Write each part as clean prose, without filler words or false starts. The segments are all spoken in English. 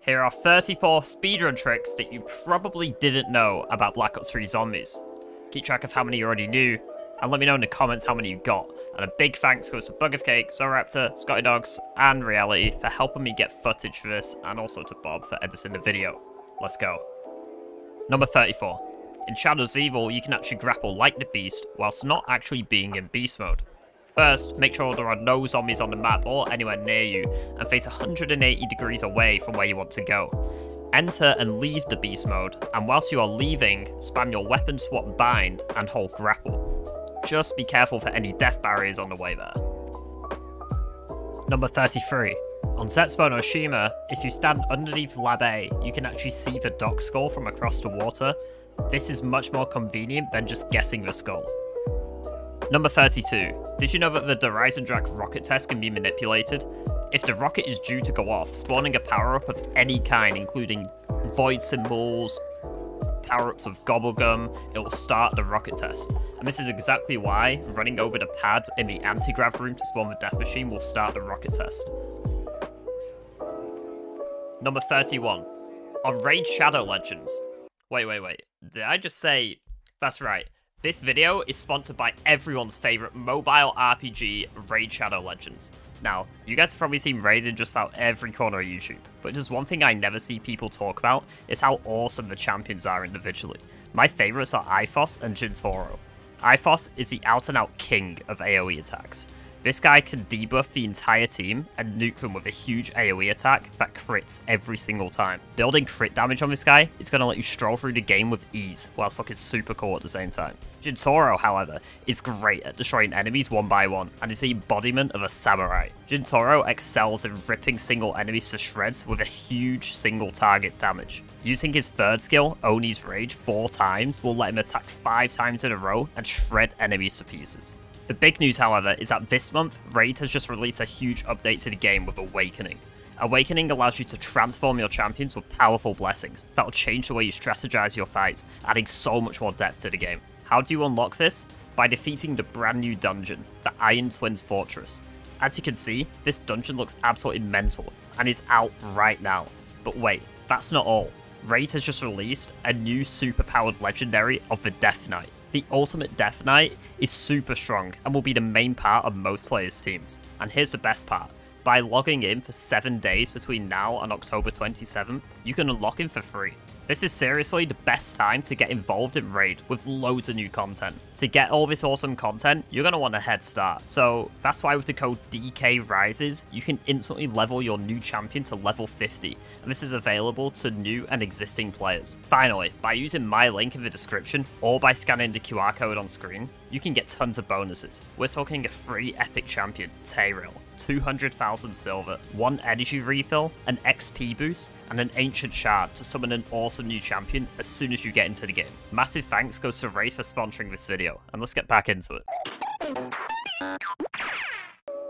Here are 34 speedrun tricks that you probably didn't know about Black Ops 3 Zombies. Keep track of how many you already knew, and let me know in the comments how many you got. And a big thanks goes to Bug of Cake, Zoraptor, Scotty Dogs, and Reality for helping me get footage for this, and also to Bob for editing the video. Let's go. Number 34. In Shadows of Evil, you can actually grapple like the beast, whilst not actually being in beast mode. First, make sure there are no zombies on the map or anywhere near you, and face 180 degrees away from where you want to go. Enter and leave the beast mode, and whilst you are leaving, spam your weapon swap bind and hold grapple. Just be careful for any death barriers on the way there. Number 33. On Zetsubo no Shima, if you stand underneath Lab A, you can actually see the dock skull from across the water. This is much more convenient than just guessing the skull. Number 32. Did you know that the DIDN rocket test can be manipulated? If the rocket is due to go off, spawning a power-up of any kind, including void symbols, power-ups of gobblegum, it will start the rocket test. And this is exactly why running over the pad in the anti-grav room to spawn the death machine will start the rocket test. Number 31. On Raid Shadow Legends. Wait. Did I just say... That's right. This video is sponsored by everyone's favourite mobile RPG, Raid Shadow Legends. Now, you guys have probably seen Raid in just about every corner of YouTube, but there's one thing I never see people talk about, is how awesome the champions are individually. My favourites are Ifos and Jintoro. Ifos is the out-and-out king of AoE attacks. This guy can debuff the entire team and nuke them with a huge AoE attack that crits every single time. Building crit damage on this guy is going to let you stroll through the game with ease, whilst looking super cool at the same time. Jintoro, however, is great at destroying enemies one by one, and is the embodiment of a samurai. Jintoro excels in ripping single enemies to shreds with a huge single target damage. Using his third skill, Oni's Rage, 4 times will let him attack 5 times in a row and shred enemies to pieces. The big news, however, is that this month, Raid has just released a huge update to the game with Awakening. Awakening allows you to transform your champions with powerful blessings that will change the way you strategize your fights, adding so much more depth to the game. How do you unlock this? By defeating the brand new dungeon, the Iron Twins Fortress. As you can see, this dungeon looks absolutely mental, and is out right now. But wait, that's not all. Raid has just released a new super-powered legendary of the Death Knight. The ultimate Death Knight is super strong and will be the main part of most players' teams. And here's the best part. By logging in for 7 days between now and October 27th, you can unlock him for free. This is seriously the best time to get involved in Raid with loads of new content. To get all this awesome content, you're going to want a head start. So that's why with the code DKRises, you can instantly level your new champion to level 50. And this is available to new and existing players. Finally, by using my link in the description, or by scanning the QR code on screen, you can get tons of bonuses. We're talking a free epic champion, Tayril, 200,000 silver, 1 energy refill, an XP boost, and an ancient shard to summon an awesome new champion as soon as you get into the game. Massive thanks goes to Raid for sponsoring this video, and let's get back into it.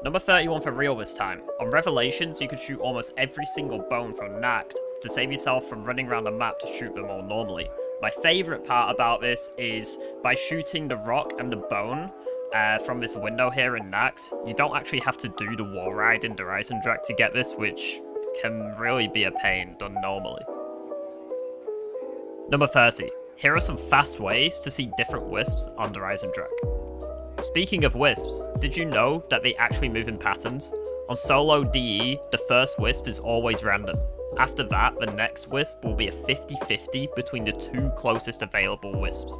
Number 31 for real this time. On Revelations, you can shoot almost every single bone from Nacht to save yourself from running around the map to shoot them all normally. My favourite part about this is by shooting the rock and the bone from this window here in Nacht, you don't actually have to do the wall ride in DIDN to get this, which can really be a pain done normally. Number 30. Here are some fast ways to see different wisps on DIDN. Speaking of wisps, did you know that they actually move in patterns? On solo DE, the first wisp is always random. After that, the next wisp will be a 50-50 between the 2 closest available wisps.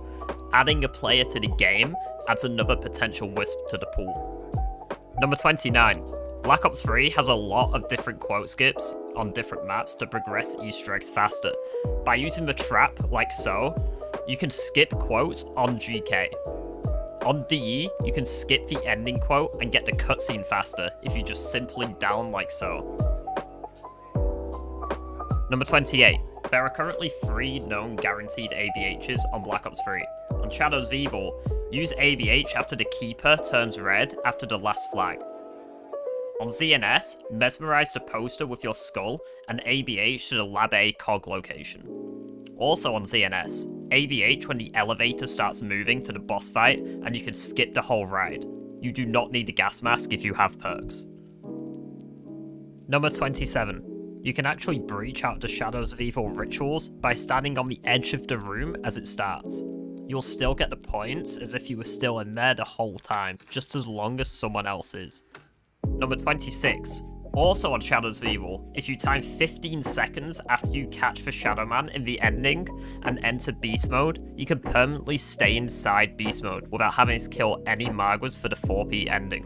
Adding a player to the game adds another potential wisp to the pool. Number 29. Black Ops 3 has a lot of different quote skips on different maps to progress Easter eggs faster. By using the trap, like so, you can skip quotes on GK. On DE, you can skip the ending quote and get the cutscene faster if you just simply down like so. Number 28. There are currently 3 known guaranteed ABHs on Black Ops 3. On Shadows of Evil, use ABH after the Keeper turns red after the last flag. On ZNS, mesmerize the poster with your skull and ABH to the Lab A COG location. Also on ZNS, ABH when the elevator starts moving to the boss fight and you can skip the whole ride. You do not need a gas mask if you have perks. Number 27. You can actually breach out to Shadows of Evil rituals by standing on the edge of the room as it starts. You'll still get the points as if you were still in there the whole time, just as long as someone else is. Number 26. Also on Shadows of Evil, if you time 15 seconds after you catch the Shadow Man in the ending and enter Beast Mode, you can permanently stay inside Beast Mode without having to kill any Margwas for the 4P ending.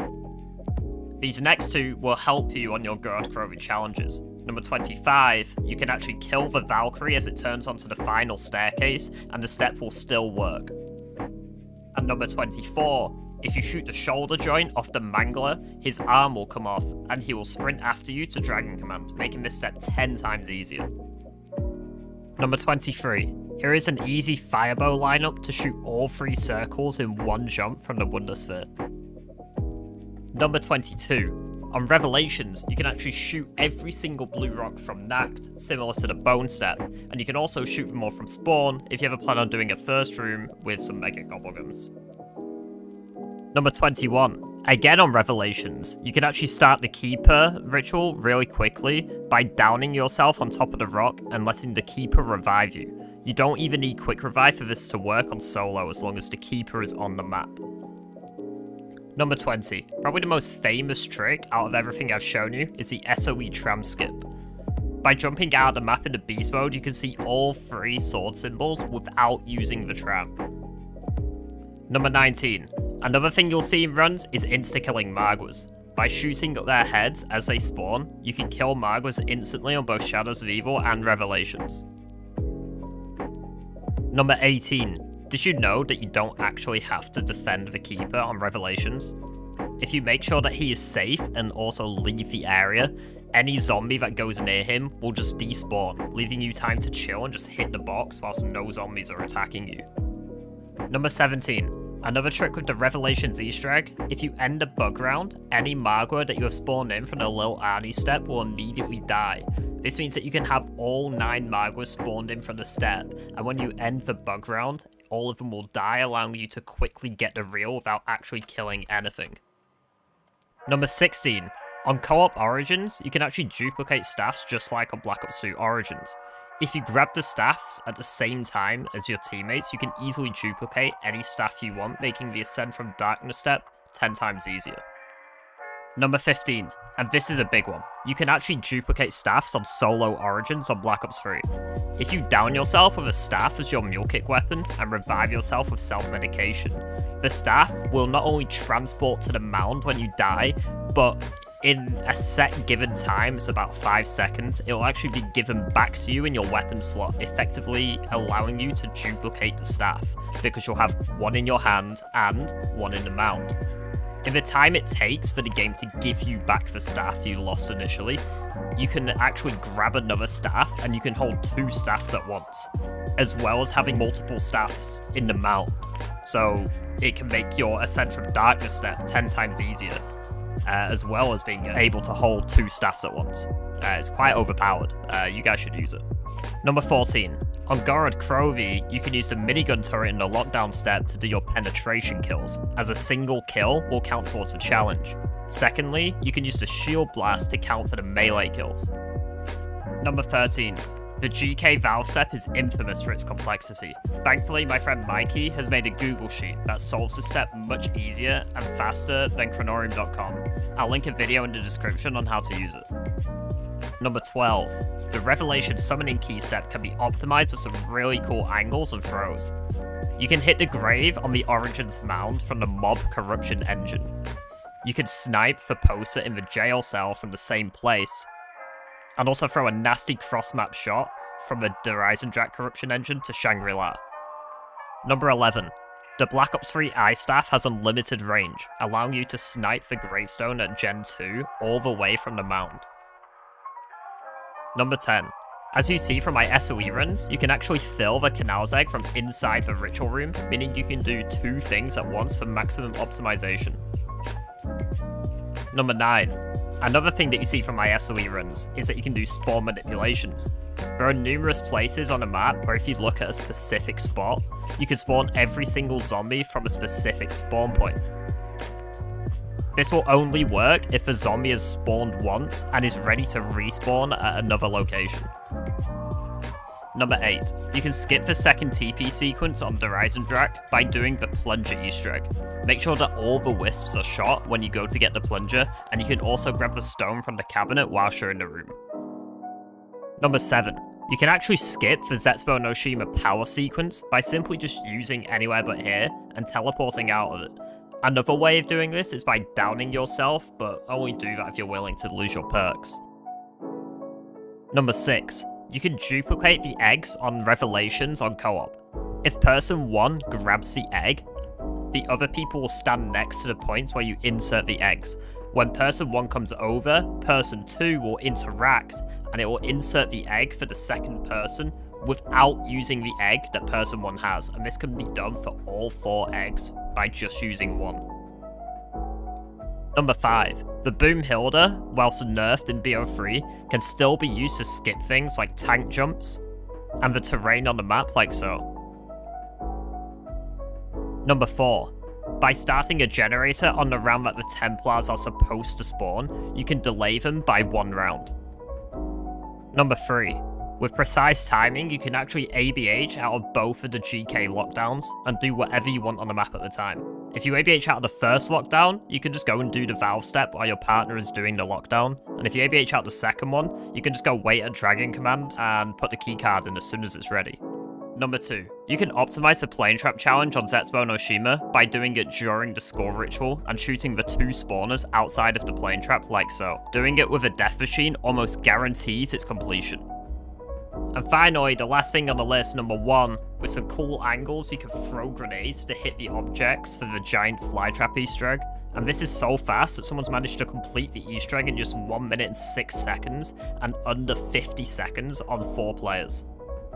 These next two will help you on your God Krovi challenges. Number 25, you can actually kill the Valkyrie as it turns onto the final staircase, and the step will still work. And number 24, if you shoot the shoulder joint off the Mangler, his arm will come off, and he will sprint after you to Dragon Command, making this step 10 times easier. Number 23, here is an easy Firebow lineup to shoot all 3 circles in one jump from the Wondersphere. Number 22, on Revelations, you can actually shoot every single blue rock from Nacht, similar to the Bone step, and you can also shoot for more from Spawn if you ever plan on doing a first room with some Mega Gobblegums. Number 21, again on Revelations, you can actually start the Keeper ritual really quickly by downing yourself on top of the rock and letting the Keeper revive you. You don't even need Quick Revive for this to work on solo as long as the Keeper is on the map. Number 20, probably the most famous trick out of everything I've shown you is the SOE tram skip. By jumping out of the map into Beast Mode, you can see all 3 sword symbols without using the tram. Number 19, another thing you'll see in runs is insta-killing Margwas. By shooting at their heads as they spawn, you can kill Margwas instantly on both Shadows of Evil and Revelations. Number 18, did you know that you don't actually have to defend the Keeper on Revelations? If you make sure that he is safe and also leave the area, any zombie that goes near him will just despawn, leaving you time to chill and just hit the box whilst no zombies are attacking you. Number 17, another trick with the Revelations Easter egg, if you end a bug round, any Margwa that you have spawned in from the Lil Arnie step will immediately die. This means that you can have all 9 Margwas spawned in from the step, and when you end the bug round, all of them will die, allowing you to quickly get the reel without actually killing anything. Number 16, on co-op Origins, you can actually duplicate staffs just like on Black Ops 2 Origins. If you grab the staffs at the same time as your teammates, you can easily duplicate any staff you want, making the Ascend from Darkness step 10 times easier. Number 15, and this is a big one, you can actually duplicate staffs on solo Origins on Black Ops 3. If you down yourself with a staff as your mule kick weapon and revive yourself with self-medication, the staff will not only transport to the mound when you die, but in a set given time, it's about 5 seconds, it will actually be given back to you in your weapon slot, effectively allowing you to duplicate the staff, because you'll have one in your hand and one in the mound. In the time it takes for the game to give you back the staff you lost initially, you can actually grab another staff and you can hold 2 staffs at once, as well as having multiple staffs in the mound. So it can make your Ascent from Darkness step 10 times easier. As well as being able to hold 2 staffs at once. It's quite overpowered. You guys should use it. Number 14. On God Krovi, you can use the minigun turret in the lockdown step to do your penetration kills, as a single kill will count towards the challenge. Secondly, you can use the shield blast to count for the melee kills. Number 13. The GK Valve step is infamous for its complexity. Thankfully, my friend Mikey has made a Google sheet that solves the step much easier and faster than Chronorium.com. I'll link a video in the description on how to use it. Number 12. The Revelation summoning key step can be optimized with some really cool angles and throws. You can hit the grave on the Origins mound from the Mob Corruption engine. You can snipe for Poser in the jail cell from the same place, and also throw a nasty cross-map shot from the Horizon Jack Corruption engine to Shangri-La. Number 11. The Black Ops 3 Eye Staff has unlimited range, allowing you to snipe the gravestone at Gen 2 all the way from the mound. Number 10. As you see from my SOE runs, you can actually fill the Canal's Egg from inside the ritual room, meaning you can do 2 things at once for maximum optimization. Number 9. Another thing that you see from my SOE runs is that you can do spawn manipulations. There are numerous places on the map where if you look at a specific spot, you can spawn every single zombie from a specific spawn point. This will only work if a zombie has spawned once and is ready to respawn at another location. Number 8. You can skip the second TP sequence on DIDN by doing the plunger Easter egg. Make sure that all the wisps are shot when you go to get the plunger, and you can also grab the stone from the cabinet whilst you're in the room. Number 7. You can actually skip the Zetsubo no Shima power sequence by simply just using anywhere but here and teleporting out of it. Another way of doing this is by downing yourself, but only do that if you're willing to lose your perks. Number 6. You can duplicate the eggs on Revelations on co-op. If person 1 grabs the egg, the other people will stand next to the points where you insert the eggs. When person 1 comes over, person 2 will interact, and it will insert the egg for the second person without using the egg that person 1 has, and this can be done for all 4 eggs by just using 1. Number 5. The Boom Hilda, whilst nerfed in BO3, can still be used to skip things like tank jumps and the terrain on the map like so. Number 4. By starting a generator on the round that the Templars are supposed to spawn, you can delay them by 1 round. Number 3. With precise timing, you can actually ABH out of both of the GK lockdowns and do whatever you want on the map at the time. If you ABH out of the first lockdown, you can just go and do the valve step while your partner is doing the lockdown. And if you ABH out the second one, you can just go wait at Dragon Command and put the keycard in as soon as it's ready. Number 2. You can optimize the plane trap challenge on Zetsubo no Shima by doing it during the score ritual and shooting the 2 spawners outside of the plane trap like so. Doing it with a death machine almost guarantees its completion. And finally, the last thing on the list, number 1, with some cool angles, you can throw grenades to hit the objects for the giant flytrap Easter egg. And this is so fast that someone's managed to complete the Easter egg in just 1 minute and 6 seconds and under 50 seconds on 4 players.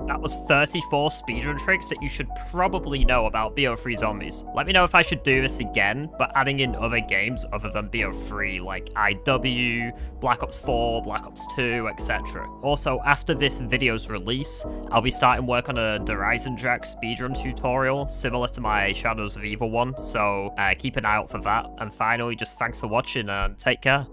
That was 34 speedrun tricks that you should probably know about BO3 zombies. Let me know if I should do this again, but adding in other games other than BO3, like IW, Black Ops 4, Black Ops 2, etc. Also, after this video's release, I'll be starting work on a DIDN speedrun tutorial, similar to my Shadows of Evil one, so keep an eye out for that. And finally, just thanks for watching and take care.